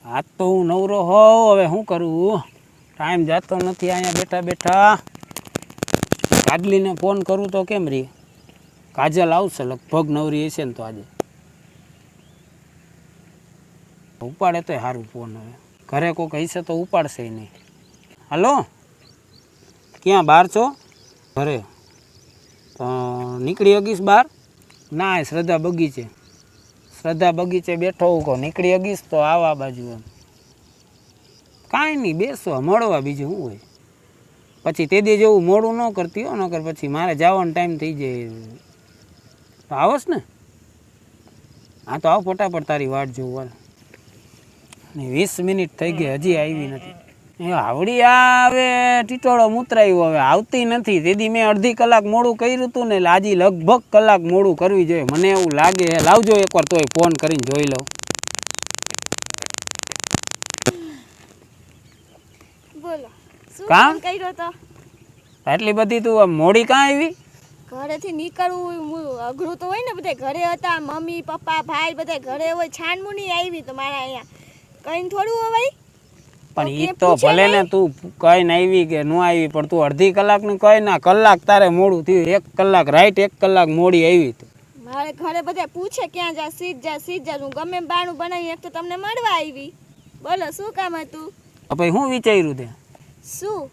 આજ તો હું નવરો હોઉં, હવે શું કરું? ટાઈમ જતો નથી અહીંયા બેઠા બેઠા. કાજલીને ફોન કરું તો કેમ રી? કાજલ આવશે લગભગ, નવરી હશે ને તો આજે ઉપાડે તો સારું ફોન. હવે ઘરે કોઈક હશે તો ઉપાડશે નહીં. હલો, ક્યાં બહાર છો? ઘરે નીકળી અગીશ બહાર? ના, શ્રદ્ધા બગીચે. શ્રદ્ધા બગીચે બેઠો હું કહું નીકળી અગીશ તો આવા બાજુ એમ. કાંઈ નહીં, બેસવા મળવા, બીજું શું હોય. પછી તે દી જેવું મોડું ન કરતી હો, નકર પછી મારે જવાનો ટાઈમ થઈ જાય. તો આવસ ને? હા તો આવ ફટાફટ, તારી વાટ જોવું. 20 મિનિટ થઈ ગઈ હજી આવી નથી. આવડી આવે ટીટોળો મૂતરાયું, હવે આવતી નથી. તેથી મેં અડધી કલાક મોડું કર્યું હતું ને, એટલે આજે લગભગ કલાક મોડું કરવી જોઈએ મને એવું લાગે. લાવજો એકવાર તોય ફોન કરીને જોઈ લઉં. બોલો શું કામ ફોન કર્યો તો? એટલી બધી તું મોડી કાં આવી? ઘરેથી નીકળવું અઘરું તો હોય ને, બધા ઘરે હતા, મમ્મી પપ્પા ભાઈ બધા ઘરે હોય. છાનમુની આવી તો મારા અહીંયા કઈ થોડું હોય. પણ એ તો ભલે ને તું કઈ ને આવી કે ન આવી, પણ તું અડધી કલાક નું કઈ ના કલાક તારે મોડું થયું. 1 કલાક રાઈટ, 1 કલાક મોડી આવી. મારે ઘરે બધા પૂછે ક્યાં જા, સીધ જા. હું ગમે બાણું બનાવી એક તો તમને મળવા આવી. બોલો શું કામ હતું? પછી હું વિચાર્યું તે શું?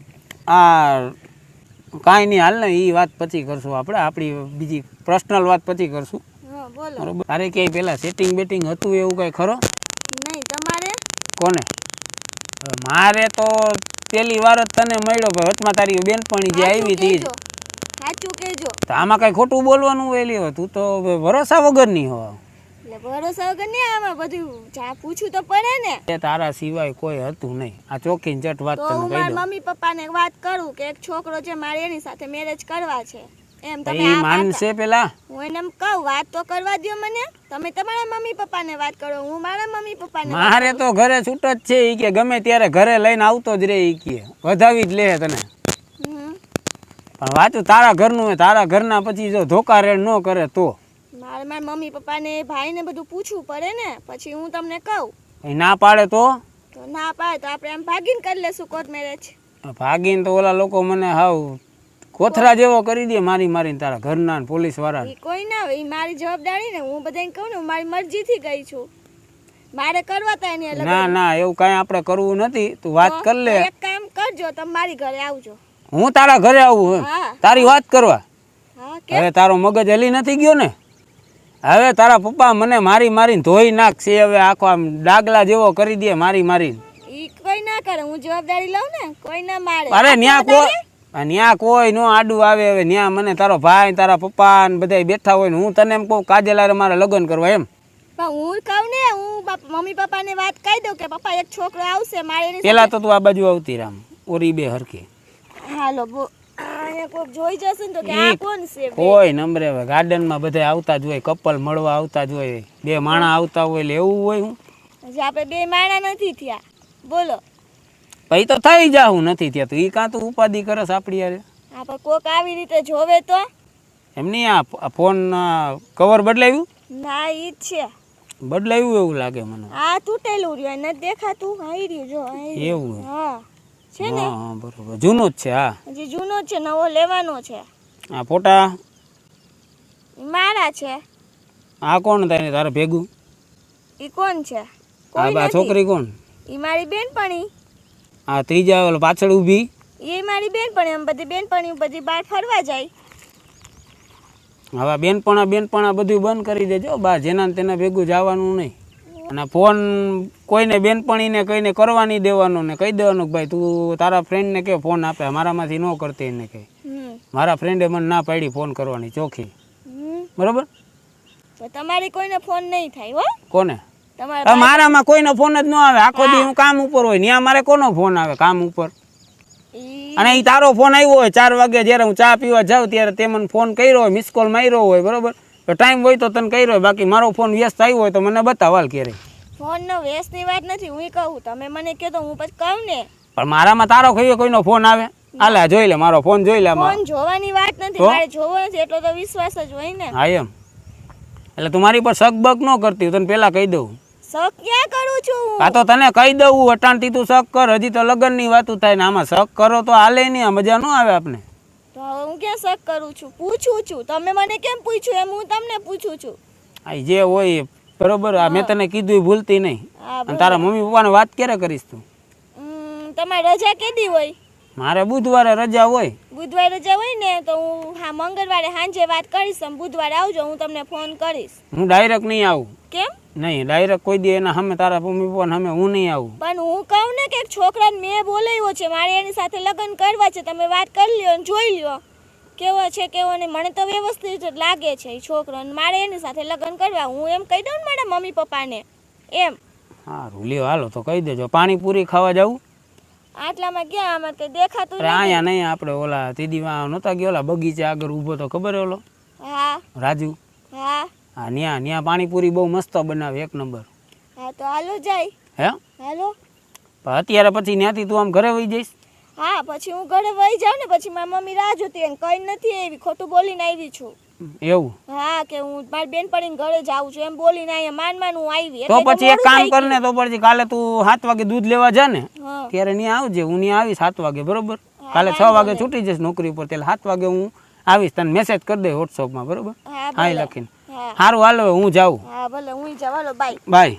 આ કાંઈ નહીં, હાલ ને એ વાત પછી કરશું આપણે. આપણી બીજી પર્સનલ વાત પછી કરશું. હા બોલો. બરોબર. તારે ક્યાંય પેલા સેટિંગ બેટિંગ હતું એવું કઈ ખરો? નહીં. તમારે? કોને? મારે તો પેલી વાર જ તને મળ્યો, ભાઈ વચમાં તારી બેનપણી જે આવી હતી. સાચું કહેજો. તો આમાં કઈ ખોટું બોલવાનું વેલી તું તો ભરોસા વગરની હો. એટલે ભરોસા વગર નહીં, આમાં બધું જા પૂછું તો પડે ને. એ તારા સિવાય કોઈ હતું નહીં. આ ચોખ્ખી ચટ વાત તો તને હું કહી મારા દઉં. મમ્મી પપ્પાને વાત કરું કે એક છોકરો છે મારે, એની સાથે મેરેજ કરવા છે એમ. તો તમે ઈ આ માનશે પેલા? હું એને એમ કહું વાત તો કરવા દો મને. તમે તમારા મમ્મી પપ્પાને વાત કરો, હું મારા મમ્મી પપ્પાને. મારે તો ઘરે છૂટ જ છે. ઈ કે ગમે ત્યારે ઘરે લઈને આવતો જ રે. ઈ કે વધાવી જ લે તને. પણ વાતું તારા ઘરનું હોય, તારા ઘરના પછી જો ધોકા રેડ ન કરે તો. મારે મારા મમ્મી પપ્પાને ભાઈને બધું પૂછવું પડે ને, પછી હું તમને કહું. એ ના પાડે તો? તો ના પાડે તો આપણે એમ ભાગીને કરી લેશું કોર્ટ મેરેજ. ભાગીને તો ઓલા લોકો મને હાવ કોથરા જેવો કરી દે મારીને તારા ઘરના ને પોલીસ વાળા. ઈ કોઈ ના હોય, ઈ મારી જવાબદારી ને. હું બધાને કહું ને હું મારી મરજીથી ગઈ છું. મારે કરવા તા એની અલગ. ના એવું કાંઈ આપણે કરવું નથી. તું વાત કર લે. એક કામ કરજો, તમે મારી ઘરે આવજો. હું તારા ઘરે આવું? તારી વાત કરવા? હા. હવે તારો મગજ હલી નથી ગયો ને? હવે તારા પપ્પા મને મારીને ધોઈ નાખશે. હવે આખો આમ ડાગલા જેવો કરી દે મારીને. ઈ કોઈ ના કરે, હું જવાબદારી લઉં ને. કોઈ ના મારે. અરે ન્યા કોઈ નો આડું આવે. હવે ન્યા મને તારો ભાઈ, તારા પપ્પા ને બધા બેઠા હોય ને હું તને એમ કહું કાજલારે મારે લગ્ન કરવા એમ. પણ હું કહું ને, હું મમ્મી પપ્પાને વાત કહી દઉં કે પપ્પા એક છોકરો આવશે મારે. પેલા તો તું આ બાજુ આવતી રામ, ઓરી બે હરખી. હાલો અહીંયા કોઈ જોઈ જશે ને તો કે આ કોણ છે? કોઈ નંબરે હવે ગાર્ડનમાં બધા આવતા જ હોય, કપલ મળવા આવતા જ હોય, બે માણા આવતા હોય, એટલે એવું હોય. હું હજી આપણે બે માણા નથી થયા. બોલો. પછી તો થઈ જાઉં નથી ત્યાં તો ઈ કાં તું ઉપાધિ કરસ આપડી યાર. હા પણ કોક આવી રીતે જોવે તો? એમની આ ફોન કવર બદલાવ્યું? ના ઈ જ છે. બદલાવ્યું એવું લાગે મને. આ તૂટેલું રહ્યું, નથી દેખાતું. હાઈ રહ્યું જો. એવું? હા છે ને. હા બરોબર, જૂનું જ છે. હા હજી જૂનો જ છે, નવો લેવાનો છે. આ ફોટા મારા છે. આ કોણ તારે ભેગું? ઈ કોણ છે? આ છોકરી કોણ? ઈ મારી બેનપણી. આ ત્રીજા ઓલો પાછળ ઊભી એ મારી બેનપણી. એમ બધી બેનપણીઓ બધી બહાર ફરવા જાય. હવે બેનપણા બધું બંધ કરી દેજો બા, જેના તેના ભેગું જવાનું નહીં. અને ફોન કોઈને બેનપણીને કહીને કરવા નહીં દેવાનો ને કહી દેવાનું કે ભાઈ તું તારા ફ્રેન્ડને કે ફોન આપે, મારામાંથી ન કરતી એને કહે. મારા ફ્રેન્ડે મને ના પાડી ફોન કરવાની ચોખ્ખી. બરોબર? તો તમારી કોઈને ફોન નહીં થાય હો. કોને? મારામાં કોઈનો ફોન જ ન આવે. આખો દી હું કામ ઉપર હોય, ત્યાં મારે કોનો ફોન આવે કામ ઉપર? અને એ તારો ફોન આવ્યો હોય 4 વાગે, જ્યારે હું ચા પીવા જાઉં ત્યારે તે મને ફોન કર્યો હોય, મિસ કોલ માર્યો હોય. બરોબર? તો ટાઈમ હોય તો તને કર્યો હોય, બાકી મારો ફોન વ્યસ્ત આવ્યો હોય તો મને બતાવાલ ક્યારે. ફોનનો વ્યસ્તની વાત નથી, હું કહું. તમે મને કહો તો હું પછી કહું ને. પણ મારામાં તારો કહીએ કોઈનો ફોન આવે? આલે જોઈ લે, મારો ફોન જોઈ લે. ફોન જોવાની વાત નથી, મારે જોવો નથી એટલો તો વિશ્વાસ જ હોય ને. હા એમ. એટલે તું મારી પર શક બક ન કરતી, તને પેલા કહી દઉં. શક ક્યાં કરું છું આ તો તને કહી દઉં અટાણથી તું શક કર, હજી તો લગ્નની વાતું થાય ને આમાં શક કરો તો હાલે નહીં, આ મજા ન આવે આપને. તો હવે હું ક્યાં શક કરું છું? પૂછું છું. તમે મને કેમ પૂછ્યું એમ હું તમને પૂછું છું. આ જે હોય એ બરોબર. આ મેં તને કીધું એ ભૂલતી નહીં. હા, અને તારા મમ્મી પપ્પાને વાત ક્યારે કરીશ તું? તમારી રજા કેદી હોય? મારે બુધવારે રજા હોય. બુધવારે રજા હોય ને તો હું હા મંગળવારે સાંજે વાત કરીશ. તમે બુધવારે આવજો, હું તમને ફોન કરીશ. હું ડાયરેક્ટ નહીં આવું. કેમ? નહીં, ડાયરેક્ટ કોઈ દી એના સામે તારા મમ્મી પપ્પાને સામે હું નહીં આવું. પણ હું કહું ને કે એક છોકરાને મેં બોલાવ્યો છે, મારે એની સાથે લગ્ન કરવા છે. તમે વાત કરી લ્યો અને જોઈ લ્યો કેવો છે કેવો નહીં. મને તો વ્યવસ્થિત જ લાગે છે એ છોકરો, અને મારે એની સાથે લગ્ન કરવા. હું એમ કહી દઉં ને મારા મમ્મી પપ્પાને એમ. સારું લ્યો, હાલો તો કહી દેજો. પાણીપુરી ખાવા જવું? આટલામાં ક્યાં આમાં કઈ દેખાતું અરે નથી. અહીંયા નહીં, આપણે ઓલા તીદીમાં નહોતા ગયા ઓલા બગીચા આગળ ઊભો તો ખબર ઓલો હા રાજુ? હા હા, ન્યા પાણીપુરી બહુ મસ્ત બનાવે, એક નંબર. હા તો હાલો જાય. હે? હાલો. પણ અત્યારે પછી ત્યાંથી તું આમ ઘરે વહી જઈશ? હા પછી હું ઘરે વહી જાઉં ને પછી મારી મમ્મી રાહ જોતી એને કઈ નથી આવી, ખોટું બોલીને આવી છું. એવું? હા કે હું મારી બેન પડીને ઘરે જાઉં છું એમ બોલીને અહીંયા માન હું આવી. તો પછી એક કામ કર ને, તો પછી કાલે તું 7 વાગે દૂધ લેવા જા ને હા ત્યારે ત્યાં આવજે. હું ત્યાં આવીશ 7 વાગે, બરોબર? કાલે 6 વાગે છૂટી જઈશ નોકરી ઉપર, ત્યારે 7 વાગે હું આવીશ. તને મેસેજ કરી દે વોટ્સઅપમાં, બરોબર? હા હા ભલે. લખીને. હા સારું હાલો હું જાઉં. હા ભલે હું જાઉં. હાલો બાય. બાય.